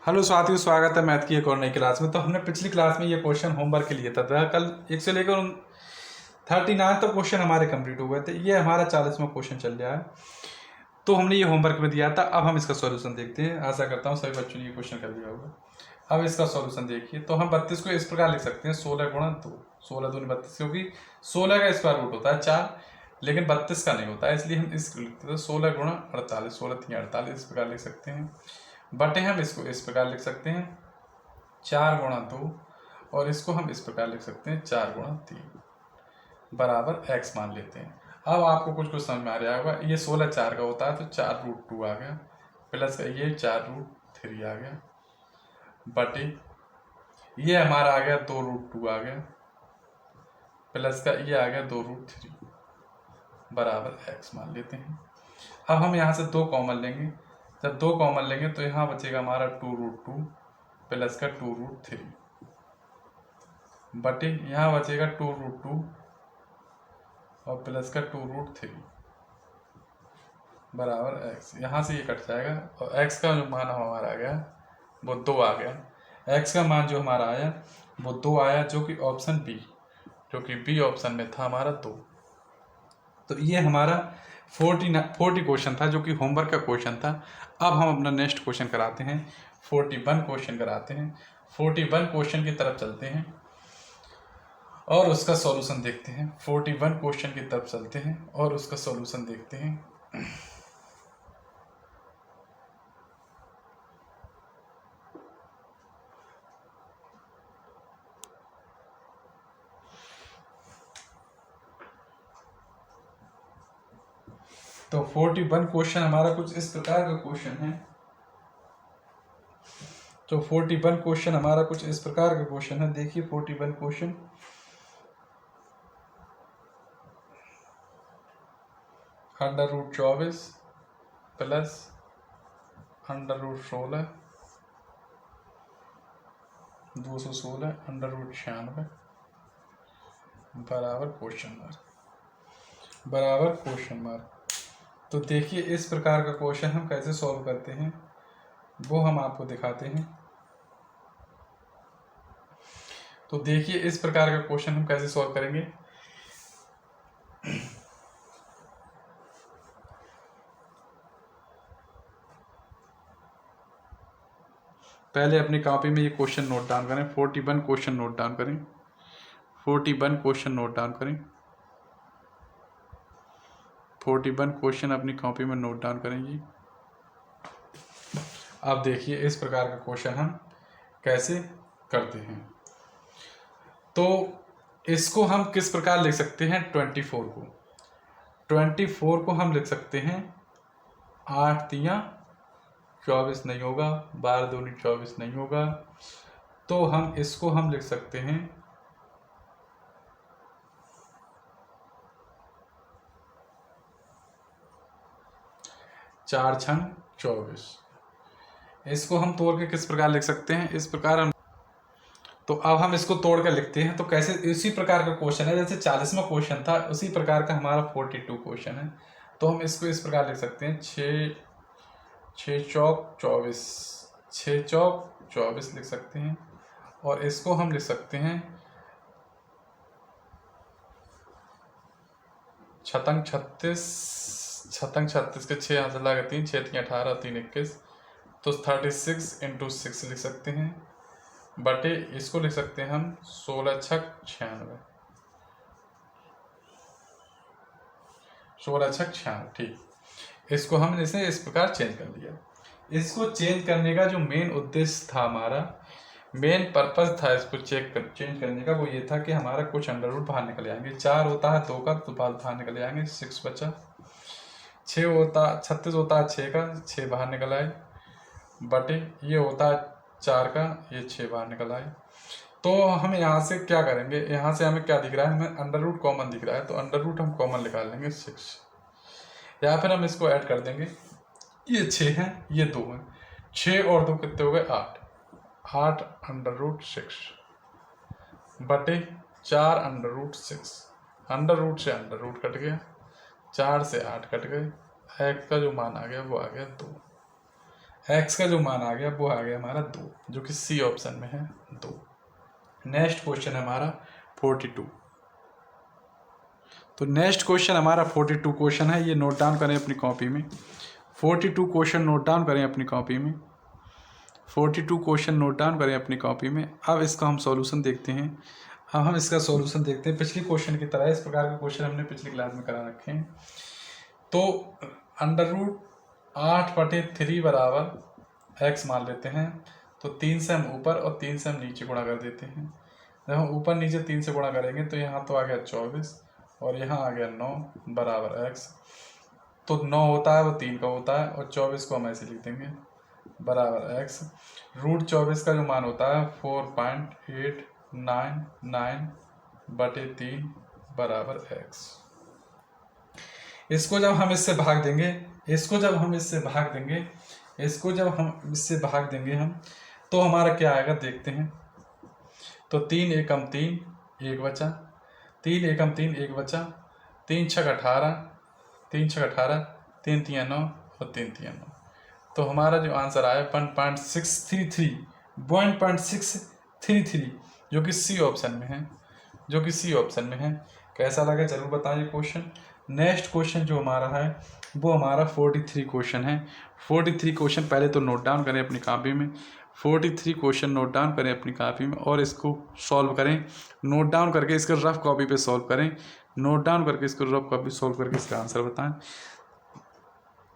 Hello साथियों, स्वागत है मैथ की एक और नई क्लास में। तो हमने पिछली क्लास में ये क्वेश्चन होमवर्क के लिए था कल 1 से लेकर 39 तक क्वेश्चन हमारे कंप्लीट हो गए थे। ये हमारा 40वां क्वेश्चन चल रहा है। तो हमने ये होमवर्क में दिया था। अब हम इसका सॉल्यूशन देखते हैं। आशा करता हूँ सभी बच्चों ने ये क्वेश्चन कर लिया होगा। अब इसका सॉल्यूशन देखिए। तो हम 32 को इस प्रकार लिख सकते हैं 16 गुणा 2, 16 दूनी 32, क्योंकि 16 का स्क्वायर रूट होता है 4, लेकिन 32 का नहीं होता है, इसलिए हम इसको लिखते हैं 16 गुणा 48, 16 3 48 इस प्रकार लिख सकते हैं। बटे हम इसको इस प्रकार लिख सकते हैं 4 गुणा 2, और इसको हम इस प्रकार लिख सकते हैं 4 गुणा 3 बराबर x मान लेते हैं। अब आपको कुछ कुछ समझ में आ रहा होगा। ये 16 4 का होता है तो 4√2 आ गया, प्लस ये 4√3 आ गया, बटे ये हमारा आ गया 2√2 आ गया, प्लस का ये आ गया 2√3 बराबर x मान लेते हैं। अब हम यहाँ से 2 कॉमन लेंगे। जब 2 कॉमन लेंगे तो यहाँ बचेगा हमारा 2√2 प्लस का 2√3 बटे यहाँ बचेगा 2√2 और प्लस का 2√3 बराबर x। यहाँ से ये कट जाएगा और x का जो मान हमारा आ गया वो 2 आ गया। x का मान जो हमारा आया वो 2 आया, जो कि ऑप्शन बी, जो कि बी ऑप्शन में था हमारा 2। तो ये हमारा 40 क्वेश्चन था, जो कि होमवर्क का क्वेश्चन था। अब हम अपना नेक्स्ट क्वेश्चन कराते हैं, 41 क्वेश्चन कराते हैं। 41 क्वेश्चन की तरफ चलते हैं और उसका सॉल्यूशन देखते हैं। 41 क्वेश्चन की तरफ चलते हैं और उसका सॉल्यूशन देखते हैं। तो 41 क्वेश्चन हमारा कुछ इस प्रकार का क्वेश्चन है। तो 41 क्वेश्चन हमारा कुछ इस प्रकार का क्वेश्चन है। देखिए 41 क्वेश्चन, √24 प्लस √16 216 √96 बराबर क्वेश्चन मार्क। तो देखिए इस प्रकार का क्वेश्चन हम कैसे सॉल्व करते हैं वो हम आपको दिखाते हैं। तो देखिए इस प्रकार का क्वेश्चन हम कैसे सॉल्व करेंगे। पहले अपनी कॉपी में ये क्वेश्चन नोट डाउन करें। 41 क्वेश्चन नोट डाउन करें। 41 क्वेश्चन नोट डाउन करें। 41 क्वेश्चन अपनी कॉपी में नोट डाउन करेंगे। अब देखिए इस प्रकार का क्वेश्चन हम कैसे करते हैं। तो इसको हम किस प्रकार लिख सकते हैं। 24 को हम लिख सकते हैं 8 तियां 24 नहीं होगा, 12 दूनी 24 नहीं होगा, तो हम इसको हम लिख सकते हैं 4 छंग 24। इसको हम तोड़ के किस प्रकार लिख सकते हैं, इस प्रकार हम। तो अब हम इसको तोड़ कर लिखते हैं। तो कैसे, इसी प्रकार का क्वेश्चन है जैसे 40वां क्वेश्चन था, उसी प्रकार का हमारा 42 क्वेश्चन है। तो हम इसको इस प्रकार लिख सकते हैं 6 चौक 24, 6 चौक 24 लिख सकते हैं। और इसको हम लिख सकते हैं छतंग 36, छतंग 36 के 6 यहाँ से लगा 3, 6 3 18 3 21, तो 36 × 6 लिख सकते हैं, बटे इसको लिख सकते हैं हम 16 छक 96, 16 छक 96। ठीक, इसको हम जैसे इस प्रकार चेंज कर लिया। इसको चेंज करने का जो मेन उद्देश्य था, हमारा मेन पर्पस था इसको चेंज करने का, वो ये था कि हमारा कुछ अंडर रूट बाहर निकल आएंगे। 4 होता है 2 का, तो बाहर निकल आएंगे, 6 बचा। 6 होता 36 होता है 6 का, 6 बाहर निकल आए, बटे ये होता है 4 का, ये 6 बाहर निकल आए। तो हम यहाँ से क्या करेंगे, यहाँ से हमें क्या दिख रहा है, हमें अंडर रूट कॉमन दिख रहा है, तो अंडर रूट हम कॉमन निकाल लेंगे 6, या फिर हम इसको ऐड कर देंगे। ये 6 है, ये 2 है, 6 और 2 कितने हो गए 8, 8 √6 बटे 4 √6, अंडर रूट से अंडर रूट कट गया, 4 से 8 कट गए, x का जो मान आ गया वो आ गया 2। एक्स का जो मान आ गया वो आ गया हमारा 2, जो कि सी ऑप्शन में है 2। नेक्स्ट क्वेश्चन है हमारा 42। तो नेक्स्ट क्वेश्चन हमारा 42 क्वेश्चन है, ये नोट डाउन करें अपनी कॉपी में। 42 क्वेश्चन नोट डाउन करें अपनी कॉपी में। 42 क्वेश्चन नोट डाउन करें अपनी कॉपी में। अब इसका हम सॉल्यूशन देखते हैं। अब हम इसका सॉल्यूशन देखते हैं। पिछले क्वेश्चन की तरह इस प्रकार के क्वेश्चन हमने पिछली क्लास में करा रखे हैं। तो √8/3 बराबर एक्स मान लेते हैं। तो 3 से हम ऊपर और 3 से हम नीचे गुणा कर देते हैं। जब हम ऊपर नीचे 3 से गुणा करेंगे तो यहाँ तो आ गया 24 और यहाँ आ गया 9 बराबर एक्स। तो 9 होता है वो 3 का होता है और 24 को हम ऐसे लिख देंगे बराबर एक्स। √24 का जो मान होता है 4.899/3 बराबर एक्स। इसको जब हम इससे भाग देंगे हम तो हमारा क्या आएगा देखते हैं। तो 3 एकम 3 1 बचा, 3 एकम 3 1 बचा, 3 छक 18, 3 छक 18, 3 तियाँ 9 और 3 तियाँ 9। तो हमारा जो आंसर आया 1.633 जो कि सी ऑप्शन में है। कैसा लगा जरूर बताइए क्वेश्चन। नेक्स्ट क्वेश्चन जो हमारा है वो हमारा 43 क्वेश्चन है। 43 क्वेश्चन पहले तो नोट डाउन करें अपनी कॉपी में। 43 क्वेश्चन नोट डाउन करें अपनी कॉपी में और इसको सॉल्व करें। नोट डाउन करके इसका रफ कॉपी पे सॉल्व करें। नोट डाउन करके इसको रफ कॉपी सॉल्व करके इसका आंसर बताएं।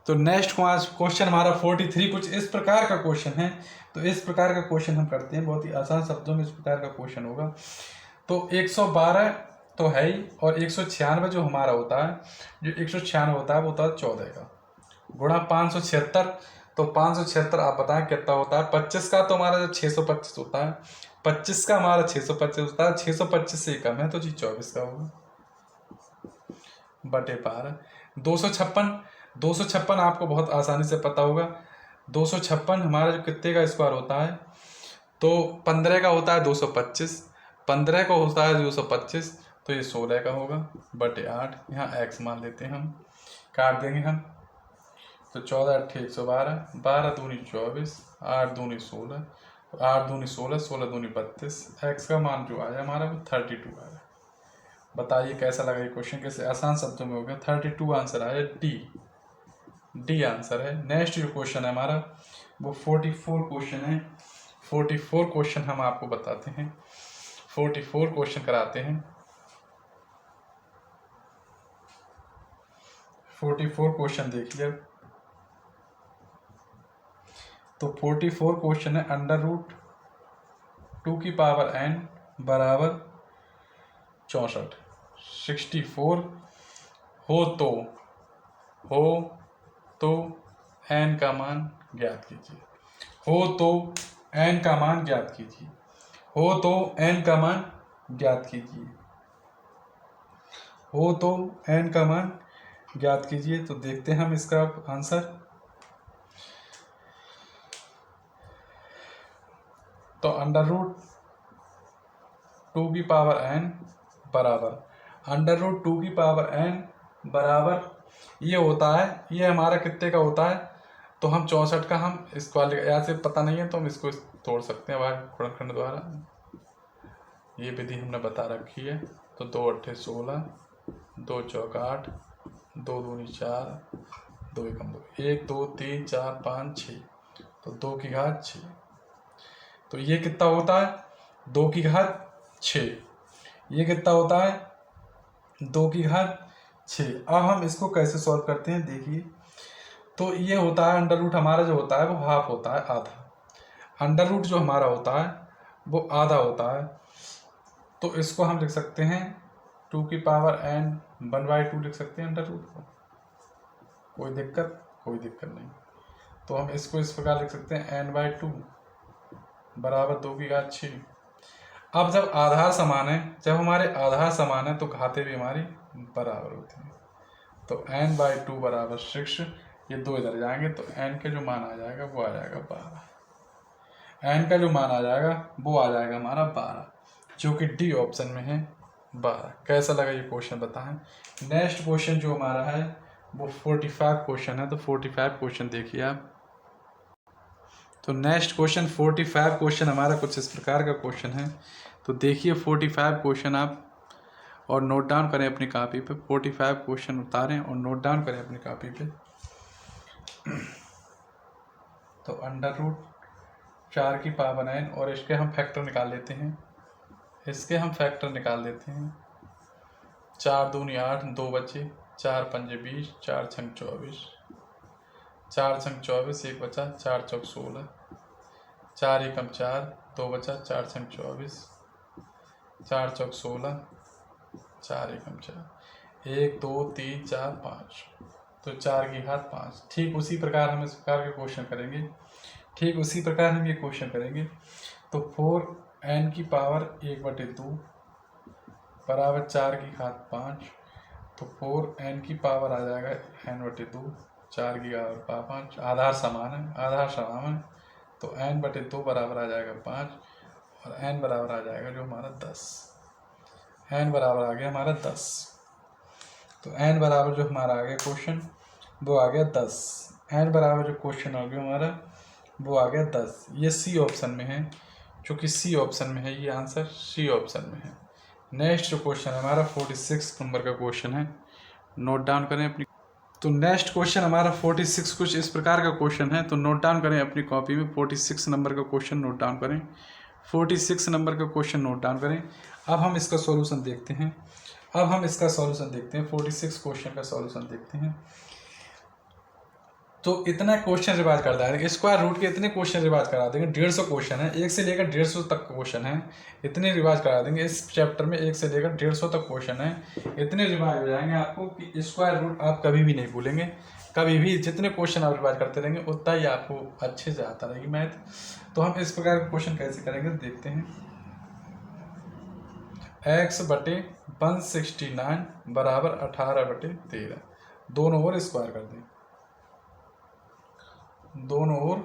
तो नेक्स्ट क्वेश्चन हमारा 43 कुछ इस प्रकार का क्वेश्चन है। तो इस प्रकार का क्वेश्चन हम करते हैं, बहुत ही आसान शब्दों में इस प्रकार का क्वेश्चन होगा। तो 112 तो है ही और 196 जो हमारा होता है, जो 196 होता है वो होता है 14 का गुणा 576। तो 576 आप बताएं कितना होता है। 25 का तो हमारा जब 625 होता है, 25 का हमारा 625 होता है, 625 से कम है तो जी 24 का होगा बटे 12। 256 आपको बहुत आसानी से पता होगा। 256 हमारा जो कितने का स्क्वायर होता है, तो 15 का होता है 225, 15 का होता है 225, तो ये 16 का होगा बटे 8। यहाँ एक्स मान लेते हैं हम, काट देंगे हम। तो 14 8 112, 12 दूनी 24, 8 दूनी 16, 8 दूनी 16, 16 दूनी 32। एक्स का मान जो आया हमारा वो 32 आया। बताइए कैसा लगा ये क्वेश्चन, कैसे आसान शब्दों में हो गया। 32 आंसर आया, डी आंसर है। नेक्स्ट जो क्वेश्चन है हमारा वो 44 क्वेश्चन है। 44 क्वेश्चन हम आपको बताते हैं, 44 क्वेश्चन कराते हैं। 44 क्वेश्चन देख लिया। तो 44 क्वेश्चन है √2n बराबर 64। 64 हो तो n का मान ज्ञात कीजिए। हो तो n का मान ज्ञात कीजिए। हो तो n का मान ज्ञात कीजिए। हो तो n का मान ज्ञात कीजिए। तो देखते हैं हम इसका आंसर। तो √2n बराबर ये होता है, ये हमारा कितने का होता है। तो हम 64 का हम इसको यहाँ से पता नहीं है तो हम इसको तोड़ सकते हैं बाहर गुणनखंड द्वारा। ये विधि हमने बता रखी है। तो 2 8 16, 2 चौक 8, 2 दूनी 4, 2 एकम 2, 1 2 3 4 5 6, तो 2 की घात 6। तो ये कितना होता है 2 की घात 6। ये कितना होता है 2 की घात 6। अब हम इसको कैसे सॉल्व करते हैं देखिए। तो ये होता है अंडर रूट हमारा जो होता है वो हाफ होता है, आधा। अंडर रूट जो हमारा होता है वो आधा होता है। तो इसको हम लिख सकते हैं 2n 1/2 लिख सकते हैं अंडर रूट को। कोई दिक्कत नहीं। तो हम इसको इस प्रकार लिख सकते हैं n/2 बराबर 2 की घात 6। अब जब आधार समान है, जब हमारे आधार समान है तो घातें भी हमारी बराबर होती हैं। तो n/2 बराबर 6, ये 2 इधर जाएंगे तो n के जो मान आ जाएगा वो आ जाएगा 12। n का जो मान आ जाएगा वो आ जाएगा हमारा 12, जो कि डी ऑप्शन में है 12। कैसा लगा ये क्वेश्चन बताएं। नेक्स्ट क्वेश्चन जो हमारा है वो 45 क्वेश्चन है। तो 45 क्वेश्चन देखिए आप। तो नेक्स्ट क्वेश्चन 45 क्वेश्चन हमारा कुछ इस प्रकार का क्वेश्चन है। तो देखिए 45 क्वेश्चन आप और नोट डाउन करें अपनी कॉपी पे। 45 क्वेश्चन उतारें और नोट डाउन करें अपनी कॉपी पे। तो अंडर रूट 4 की पावर n, और इसके हम फैक्टर निकाल लेते हैं। इसके हम फैक्टर निकाल लेते हैं। 4 दूनी 8, 2 बचे, 4 पंजे 20, 4 छंग 24, 4 छंग 24, 1 बचा, 4 चौक 16, 4 एकम 4, 2 बचा, 4 छंग 24, 4 चौक 16, 4 एकम 4, 1 2 3 4 5, तो 4 की घात 5। ठीक उसी प्रकार हम इस प्रकार के क्वेश्चन करेंगे। ठीक उसी प्रकार हम ये क्वेश्चन करेंगे। तो 4n की पावर 1/2 बराबर 4 की घात 5। तो 4n की पावर आ जाएगा n/2, 4 की पावर 5। आधार समान है, आधार समान है, तो n/2 बराबर आ जाएगा 5, और n बराबर आ जाएगा जो हमारा 10। n बराबर आ गया हमारा 10। तो n बराबर जो हमारा आ गया क्वेश्चन वो आ गया 10। n बराबर जो क्वेश्चन आ गया हमारा वो आ गया 10। ये सी ऑप्शन में है, चूँकि सी ऑप्शन में है, ये आंसर सी ऑप्शन में है। नेक्स्ट जो क्वेश्चन हमारा 46 नंबर का क्वेश्चन है, नोट डाउन करें अपनी। तो नेक्स्ट क्वेश्चन हमारा 46 कुछ इस प्रकार का क्वेश्चन है। तो नोट डाउन करें अपनी कॉपी में। 46 नंबर का क्वेश्चन नोट डाउन करें। 46 नंबर का क्वेश्चन नोट डाउन करें। अब हम इसका सॉल्यूशन देखते हैं। 46 क्वेश्चन का सॉल्यूशन देखते हैं। तो इतना क्वेश्चन रिवाइज कर देंगे, स्क्वायर रूट के इतने क्वेश्चन रिवाइज करा देंगे। 150 क्वेश्चन है, 1 से लेकर 150 तक क्वेश्चन है, इतने रिवाइज करा देंगे। इस चैप्टर में 1 से लेकर 150 तक क्वेश्चन है, इतने रिवाइज हो जाएंगे आपको कि स्क्वायर रूट आप कभी भी नहीं भूलेंगे। कभी भी जितने क्वेश्चन आप रिवाइज करते रहेंगे उतना ही आपको अच्छे से आता रहेगी मैथ। तो हम इस प्रकार के क्वेश्चन कैसे करेंगे देखते हैं। x/169 बराबर 18/13, दोनों ओर स्क्वायर कर दें। दोनों ओर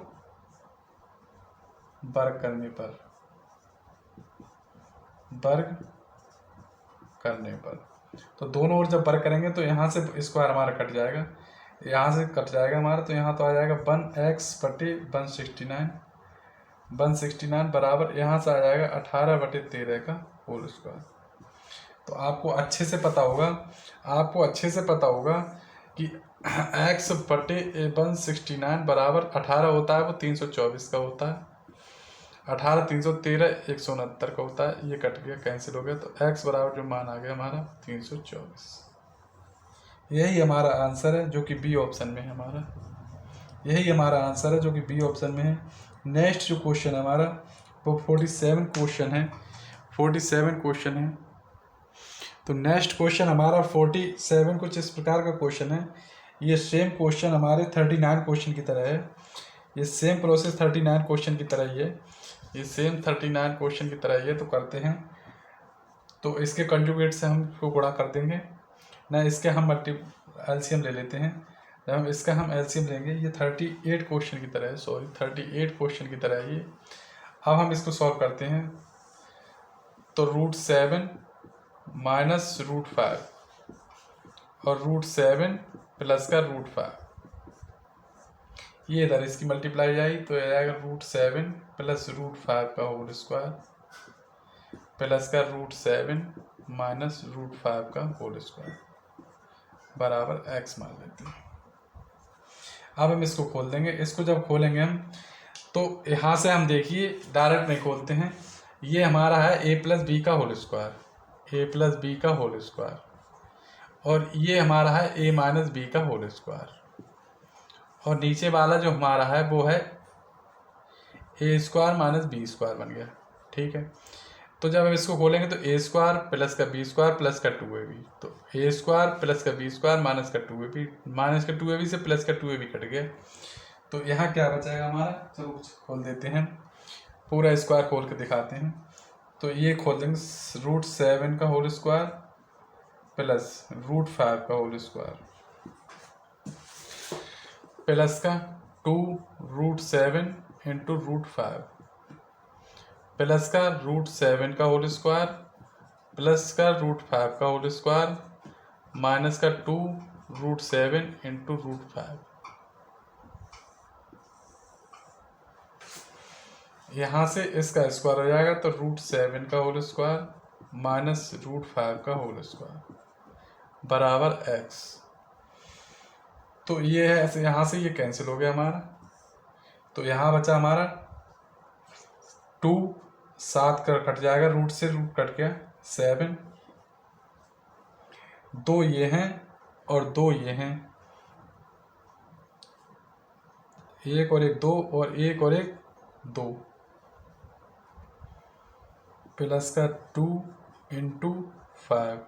वर्ग करने पर तो दोनों ओर जब वर्ग करेंगे तो यहाँ से स्क्वायर हमारा कट जाएगा, यहाँ से कट जाएगा हमारा, तो यहाँ तो आ जाएगा 1x/169, 169 बराबर यहाँ से आ जाएगा 18/13 का होल स्क्वायर। तो आपको अच्छे से पता होगा कि x/169 बराबर 18 होता है, वो 324 का होता है। 18 313 169 का होता है। ये कट गया, कैंसिल हो गया, तो x बराबर जो मान आ गया हमारा 324। यही हमारा आंसर है जो कि बी ऑप्शन में है हमारा। यही हमारा आंसर है जो कि बी ऑप्शन में है। नेक्स्ट जो क्वेश्चन है हमारा वो 47 क्वेश्चन है। 47 क्वेश्चन है। तो नेक्स्ट क्वेश्चन हमारा 47 कुछ इस प्रकार का क्वेश्चन है। ये सेम क्वेश्चन हमारे 39 क्वेश्चन की तरह है। ये सेम प्रोसेस 39 क्वेश्चन की तरह ही है। ये सेम 39 क्वेश्चन की तरह ही है। तो करते हैं, तो इसके कंजुगेट से हम इसको गुणा कर देंगे ना, इसके हम एलसीएम ले लेते हैं। जब हम इसका हम एलसीएम लेंगे, ये 38 क्वेश्चन की तरह है, 38 क्वेश्चन की तरह है ये। अब हम इसको सॉल्व करते हैं। तो √7 माइनस √5 और √7 प्लस का √5, ये इधर इसकी मल्टीप्लाई जाएगी तो आ जाएगा √7 प्लस √5 का होल स्क्वायर प्लस का √7 माइनस √5 का होल स्क्वायर बराबर x मान लेते हैं। अब हम इसको खोल देंगे। इसको जब खोलेंगे हम, तो यहाँ से हम देखिए डायरेक्ट नहीं खोलते हैं। ये हमारा है a+b का होल स्क्वायर, a+b का होल स्क्वायर, और ये हमारा है a-b का होल स्क्वायर, और नीचे वाला जो हमारा है वो है a² माइनस b² बन गया। ठीक है, तो जब हम इसको खोलेंगे तो a² प्लस का b² प्लस का 2ab, तो a² प्लस का b² माइनस का 2ab, माइनस का 2ab से प्लस का 2ab कट गया। तो यहाँ क्या बचाएगा हमारा, चलो खोल देते हैं, पूरा स्क्वायर खोल के दिखाते हैं। तो ये खोल देंगे √7 का होल स्क्वायर प्लस √5 का होल स्क्वायर प्लस का 2√7 इंटू √5 प्लस का √7 का होल स्क्वायर प्लस का √5 का होल स्क्वायर माइनस का 2√7 इंटू √5। यहाँ से इसका स्क्वायर हो जाएगा तो √7 का होल स्क्वायर माइनस √5 का होल स्क्वायर बराबर x। तो ये है ऐसे, यहाँ से ये कैंसिल हो गया हमारा, तो यहाँ बचा हमारा 2, 7 का कट जाएगा, रूट से रूट कट गया 7, 2 ये हैं और 2 ये हैं, एक और एक 2 और एक और एक 2, प्लस का 2 इंटू 5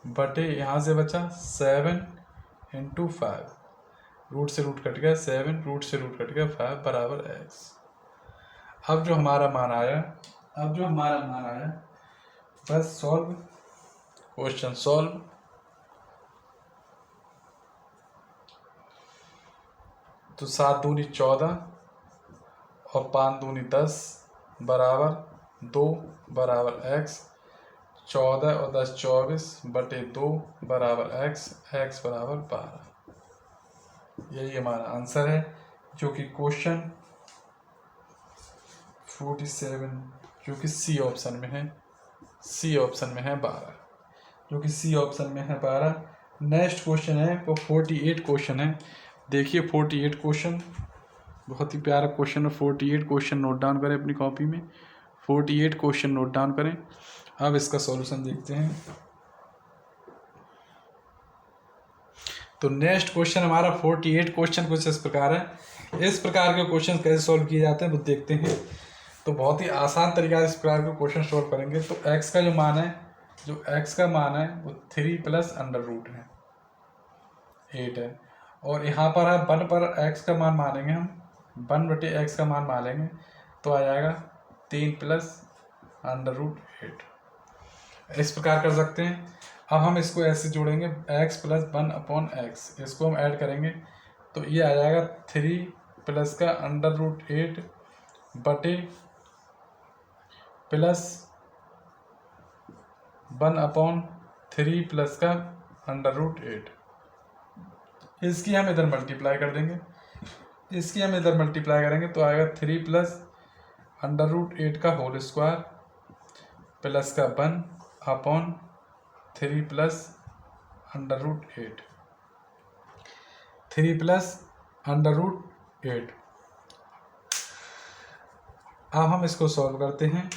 बटे यहाँ से बचा 7 इंटू 5, रूट से रूट कट गया 7, रूट से रूट कट गया 5 बराबर x। अब जो हमारा मान आया, बस सॉल्व, क्वेश्चन सॉल्व। तो 7 दूनी 14 और 5 दूनी 10 बराबर 2 बराबर x, 14 और 10 24 बटे 2 बराबर x बराबर 12। यही हमारा आंसर है, जो कि क्वेश्चन 47 जो कि सी ऑप्शन में है, 12, जो कि सी ऑप्शन में है 12। नेक्स्ट क्वेश्चन है वो 48 क्वेश्चन है। देखिए 48 क्वेश्चन बहुत ही प्यारा क्वेश्चन है। 48 क्वेश्चन नोट डाउन करें अपनी कॉपी में, 48 क्वेश्चन नोट डाउन करें। अब इसका सॉल्यूशन देखते हैं। तो नेक्स्ट क्वेश्चन हमारा 48 क्वेश्चन कुछ इस प्रकार है। इस प्रकार के क्वेश्चन कैसे सॉल्व किए जाते हैं वो देखते हैं। तो बहुत ही आसान तरीका से इस प्रकार के क्वेश्चन सॉल्व करेंगे। तो x का जो मान है वो 3 प्लस अंडर रूट है 8 है, और यहाँ पर है 1 पर x का मान मानेंगे हम, 1 बटे x का मान मानेंगे तो आ जाएगा 3 प्लस अंडर रूट 8। इस प्रकार कर सकते हैं। अब हम इसको ऐसे जोड़ेंगे, x प्लस 1 अपॉन x, इसको हम ऐड करेंगे तो ये आ जाएगा 3 प्लस का अंडर रूट 8 बटे प्लस 1 अपॉन 3 प्लस का अंडर रूट 8। इसकी हम इधर मल्टीप्लाई कर देंगे, तो आएगा 3 प्लस अंडर रूट 8 का होल स्क्वायर प्लस का 1 upon 3 plus under root 8, 3 plus under root 8। अब हम इसको सॉल्व करते हैं।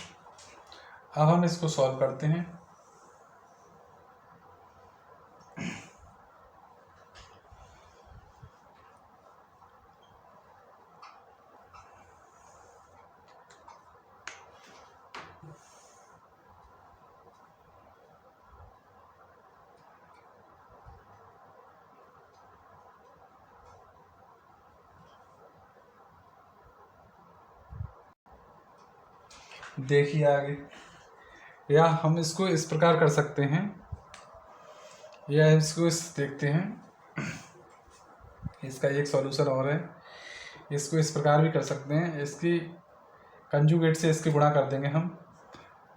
देखिए आगे, या हम इसको इस प्रकार कर सकते हैं, या इसको देखते हैं। इसका एक सॉल्यूशन और है, इसको इस प्रकार भी कर सकते हैं। इसकी कंजुगेट से इसके गुणा कर देंगे हम,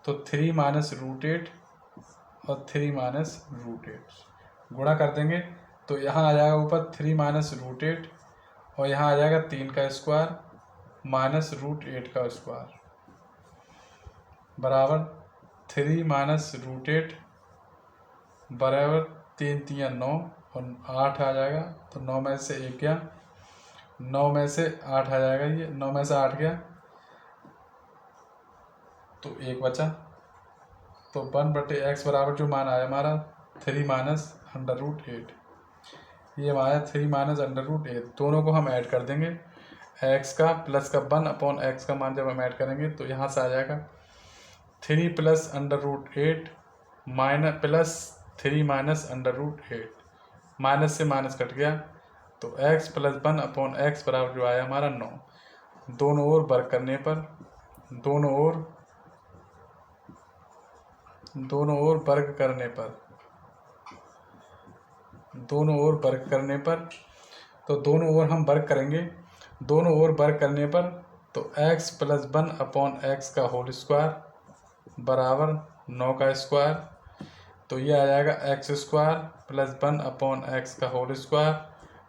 तो 3 माइनस रूट 8 और 3 माइनस रूट 8 गुणा कर देंगे तो यहाँ आ जाएगा ऊपर 3 माइनस रूट 8 और यहाँ आ जाएगा 3 का स्क्वायर माइनस रूट 8 का स्क्वायर बराबर 3 माइनस रूट 8 बराबर 3 3 9 और 8 आ जाएगा, तो 9 में से 1 गया, 9 में से 8 आ जाएगा, ये 9 में से 8 गया तो 1 बचा। तो 1 बटे x बराबर जो मान आया हमारा 3 माइनस अंडर रूट 8, ये आया 3 माइनस अंडर रूट 8। दोनों को हम ऐड कर देंगे, x का प्लस का 1 अपॉन x का मान जब हम ऐड करेंगे तो यहाँ से आ जाएगा 3 plus under root 8 minus plus 3 minus under root 8, minus से माइनस कट गया तो x प्लस 1 अपॉन x बराबर जो आया हमारा 9। दोनों ओर वर्क करने पर, दोनों ओर वर्ग करने पर तो दोनों ओर हम वर्क करेंगे, दोनों ओर वर्क करने पर तो x प्लस 1 अपॉन x का होल स्क्वायर बराबर 9 का स्क्वायर, तो ये आ जाएगा x square plus 1 upon x का होल स्क्वायर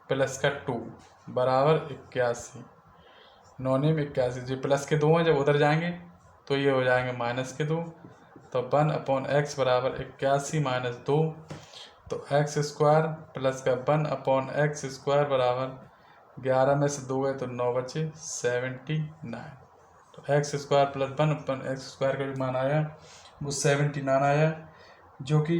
प्लस का 2 बराबर 81। 9 81, जो प्लस के 2 हैं जब उधर जाएंगे तो ये हो जाएंगे -2। तो 1/x बराबर 81 - 2, तो x स्क्वायर प्लस का 1/x स्क्वायर बराबर 11 में से 2 गए तो 9 बचे 79। तो x square plus 1/x square का जो मान आया वो 79 आया, जो कि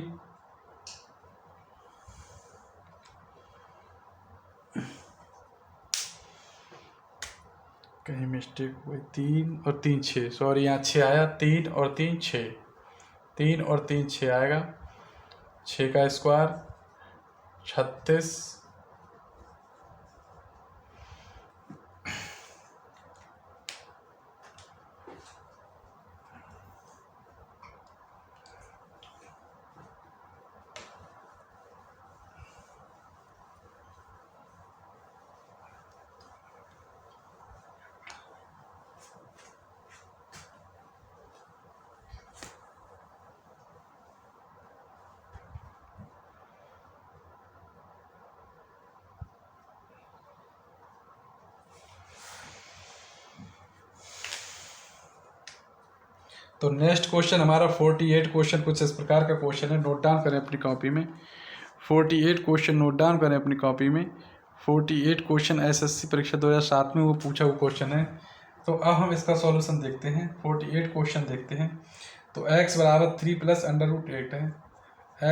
कहीं मिस्टेक हुई, 3 और 3 6, सॉरी यहाँ 6 आया, 3 और 3 6, 3 और 3 6 आएगा, 6 का स्क्वायर 36, तो नेक्स्ट क्वेश्चन हमारा 48 क्वेश्चन कुछ इस प्रकार का क्वेश्चन है, नोट डाउन करें अपनी कॉपी में। 48 क्वेश्चन नोट डाउन करें अपनी कॉपी में। 48 क्वेश्चन एसएससी परीक्षा 2007 में वो पूछा हुआ क्वेश्चन है। तो अब हम इसका सॉल्यूशन देखते हैं। 48 क्वेश्चन देखते हैं। तो x बराबर 3 + √8 है।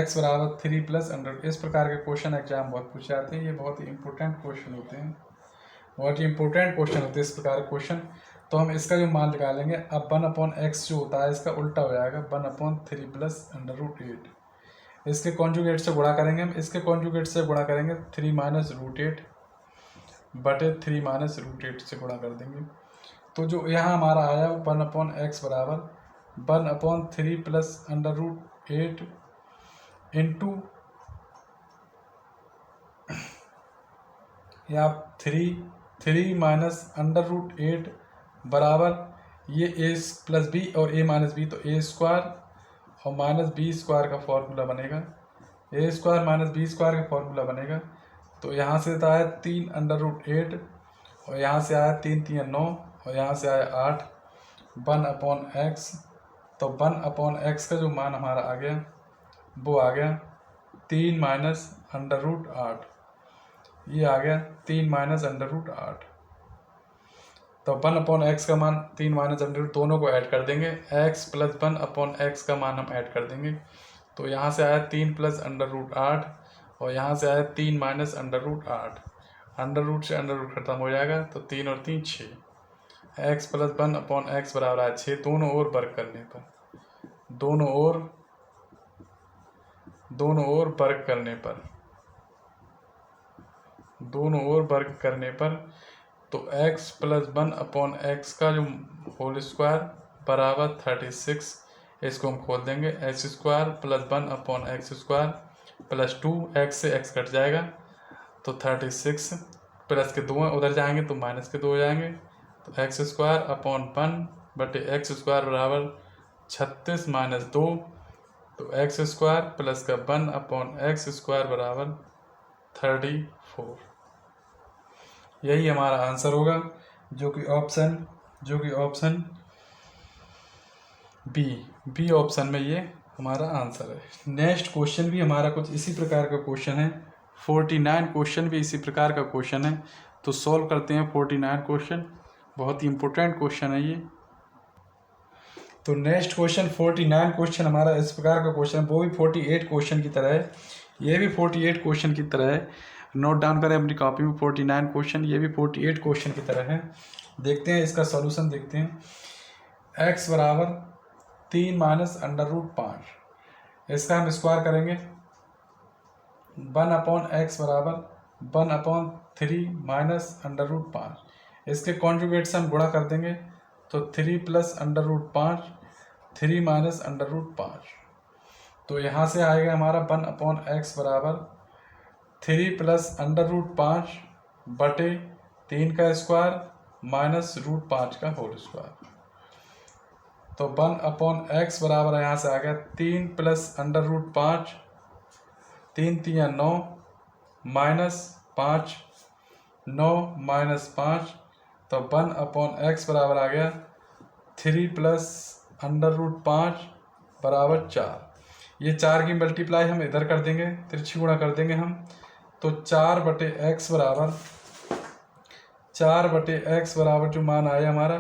x बराबर 3 + इस प्रकार के क्वेश्चन एग्जाम बहुत पूछे जाते हैं। ये बहुत ही इंपॉर्टेंट क्वेश्चन होते हैं, बहुत ही इंपॉर्टेंट क्वेश्चन होते हैं इस प्रकार के क्वेश्चन। तो हम इसका जो मान निकालेंगे, अब 1/x जो होता है इसका उल्टा हो जाएगा 1/3 + √8। इसके कॉन्जुगेट से गुणा करेंगे हम, इसके कॉन्जुगेट से गुणा करेंगे 3 - √8 बटे 3 - √8 से गुणा कर देंगे। तो जो यहाँ हमारा आया 1/x बराबर 1/3 + √8 इंटू या 3 -√8 बराबर ये a + b और a - b, तो a² और -b² का फॉर्मूला बनेगा। a² - b² का फॉर्मूला बनेगा। तो यहाँ से तो आया 3 √8 और यहाँ से आया 3 3 9 और यहाँ से आया 8 1/x। तो 1/x का जो मान हमारा आ गया वो आ गया 3 - √8। ये आ गया 3 - √8। तो 1/x का मान 3 - दोनों को ऐड कर देंगे, x + 1/x का मान हम ऐड कर देंगे। तो यहाँ से आया 3 + √8 और यहाँ से आया 3 - √8। अंडर से अंडर खत्म हो जाएगा, तो 3 और 3 6। x + 1/x बराबर आया 6। दोनों ओर वर्ग करने पर, दोनों ओर वर्ग करने पर, दोनों ओर वर्ग करने पर, तो x + 1/x का जो होल स्क्वायर बराबर 36। इसको हम खोल देंगे, x² + 1/x² + 2, x से x कट जाएगा तो 36, प्लस के 2 हैं उधर जाएंगे तो माइनस के 2 हो जाएंगे। तो x² / 1 बटे x² बराबर 36 - 2, तो x² प्लस का 1/x² बराबर 34। यही हमारा आंसर होगा, जो कि ऑप्शन बी ऑप्शन में ये हमारा आंसर है। नेक्स्ट क्वेश्चन भी हमारा कुछ इसी प्रकार का क्वेश्चन है। 49 क्वेश्चन भी इसी प्रकार का क्वेश्चन है। तो सॉल्व करते हैं 49 क्वेश्चन, बहुत ही इंपॉर्टेंट क्वेश्चन है ये। तो नेक्स्ट क्वेश्चन 49 क्वेश्चन हमारा इस प्रकार का क्वेश्चन है, वो भी 48 क्वेश्चन की तरह है, ये भी 48 क्वेश्चन की तरह है। नोट डाउन करें अपनी कॉपी में 49 क्वेश्चन, ये भी 48 क्वेश्चन की तरह है। देखते हैं इसका सॉल्यूशन देखते हैं। x बराबर 3 - √5, इसका हम स्क्वायर करेंगे। 1/x बराबर 1/3 - √5, इसके कॉन्जुगेट से हम गुणा कर देंगे तो 3 + √5, 3 - √5। तो यहाँ से आएगा हमारा 1/x बराबर 3 + √5 बटे 3 का स्क्वायर माइनस √5 का होल स्क्वायर। तो 1/x बराबर यहाँ से आ गया 3 + √5, 3 3 9 -5, 9 - 5, तो 1/x बराबर आ गया 3 प्लस √5 बराबर 4। ये 4 की मल्टीप्लाई हम इधर कर देंगे, तिरछी गुणा कर देंगे हम, तो 4/x बराबर जो मान आया हमारा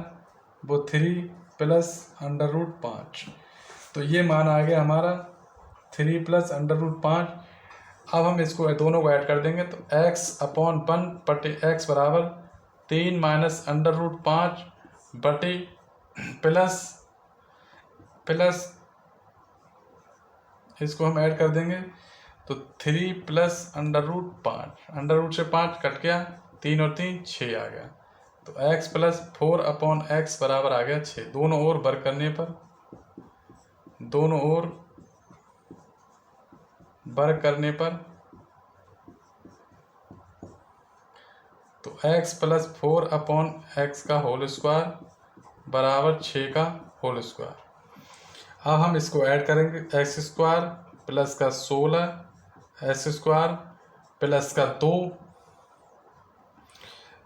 वो 3 प्लस √5। तो ये मान आ गया हमारा 3 प्लस √5। अब हम इसको दोनों को ऐड कर देंगे तो x/1/x बराबर 3 माइनस √5 बटे प्लस इसको हम ऐड कर देंगे तो 3 प्लस √5, √ से 5 कट गया, 3 और 3 6 आ गया। तो x प्लस 4/x बराबर आ गया 6। दोनों ओर वर्ग करने पर तो x प्लस 4/x का होल स्क्वायर बराबर 6 का होल स्क्वायर। अब हम इसको ऐड करेंगे, x² प्लस का 16 s² प्लस का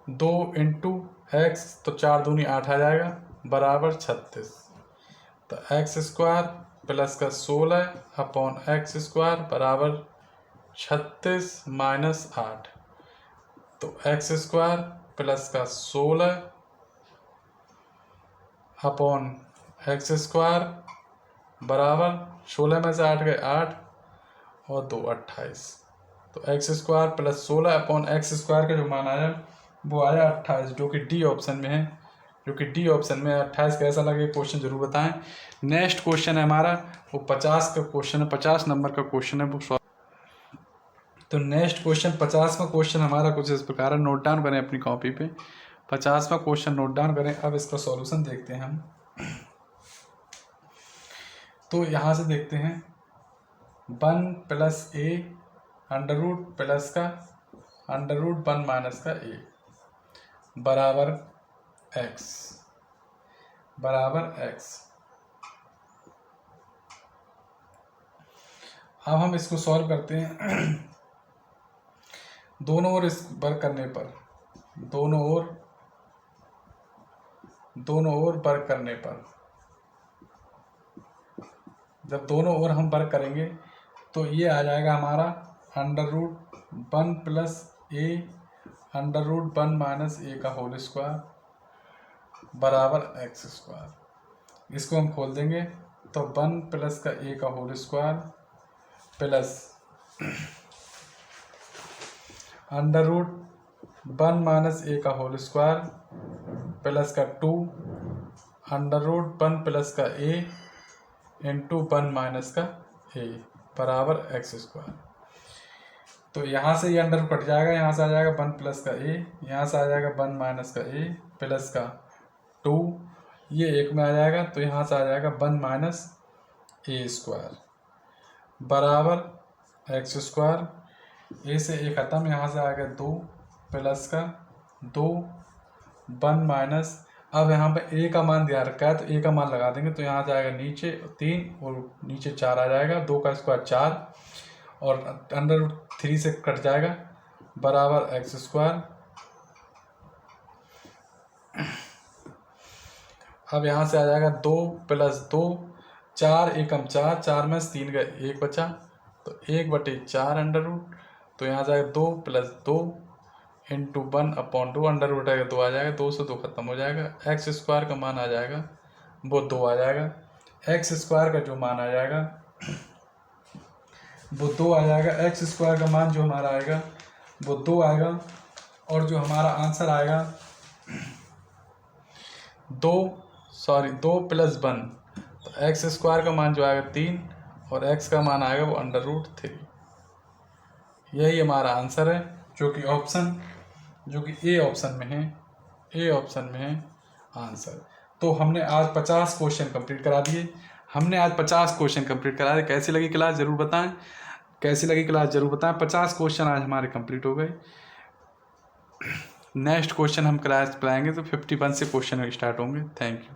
2 इंटू x, तो 4 दूनी 8 आ जाएगा बराबर 36। तो x² प्लस का 16/x² बराबर 36 माइनस 8। तो x² प्लस का 16/x² बराबर 16 में से 8 गए 8 और 2 28। तो x² प्लस 16/x² का जो मान आया वो आया 28, जो कि डी ऑप्शन में है। 28 कैसा लगे क्वेश्चन जरूर बताएं। नेक्स्ट क्वेश्चन है हमारा वो 50 का क्वेश्चन है, 50 नंबर का क्वेश्चन है वो। तो नेक्स्ट क्वेश्चन 50वां क्वेश्चन हमारा कुछ इस प्रकार है, नोट डाउन करें अपनी कॉपी पे। 50वां क्वेश्चन नोट डाउन करें। अब इसका सॉल्यूशन देखते हैं हम। तो यहाँ से देखते हैं 1 प्लस a √ प्लस का √1 माइनस का a बराबर x। अब हम इसको सॉल्व करते हैं। दोनों ओर इस वर्ग करने पर जब दोनों ओर हम वर्ग करेंगे तो ये आ जाएगा हमारा √1 प्लस a √1 माइनस a का होल स्क्वायर बराबर x²। इसको हम खोल देंगे तो 1 प्लस का a का whole square plus √1 minus a का होल स्क्वायर प्लस का 2 √1 प्लस का a इंटू 1 माइनस का a बराबर x²। तो यहाँ से ये अंडर कट जाएगा, यहाँ से आ जाएगा 1 प्लस का a, यहाँ से आ जाएगा 1 माइनस का a प्लस का 2, ये एक में आ जाएगा तो यहाँ से आ जाएगा 1 माइनस a² बराबर x²। a से a खत्म, यहाँ से आ गया 2 प्लस का 2 1 माइनस। अब यहाँ पे a का मान दिया रखा है तो a का मान लगा देंगे तो यहाँ से आएगा नीचे 3 और नीचे 4 आ जाएगा, 2 का स्क्वायर 4 और √3 से कट जाएगा बराबर x²। अब यहाँ से आ जाएगा 2 प्लस 2 4 एकम 4, 4 में 3 गए 1 बचा तो 1/4 तो यहाँ से आएगा 2 प्लस 2 इंटू 1/2 √ आएगा 2 आ जाएगा, 2 से 2 खत्म हो जाएगा। x² का मान आ जाएगा वो 2 आ जाएगा। x² का जो मान आ जाएगा वो 2 आ जाएगा। x² का मान जो हमारा आएगा वो 2 आएगा और जो हमारा आंसर आएगा 2 प्लस 1 तो x² का मान जो आएगा 3 और x का मान आएगा वो √3। यही हमारा आंसर है जो कि ए ऑप्शन में है आंसर। तो हमने आज 50 क्वेश्चन कंप्लीट करा दिए। कैसी लगी क्लास ज़रूर बताएं। 50 क्वेश्चन आज हमारे कंप्लीट हो गए। नेक्स्ट क्वेश्चन हम क्लास पढ़ाएंगे तो 51 से क्वेश्चन स्टार्ट होंगे। Thank you.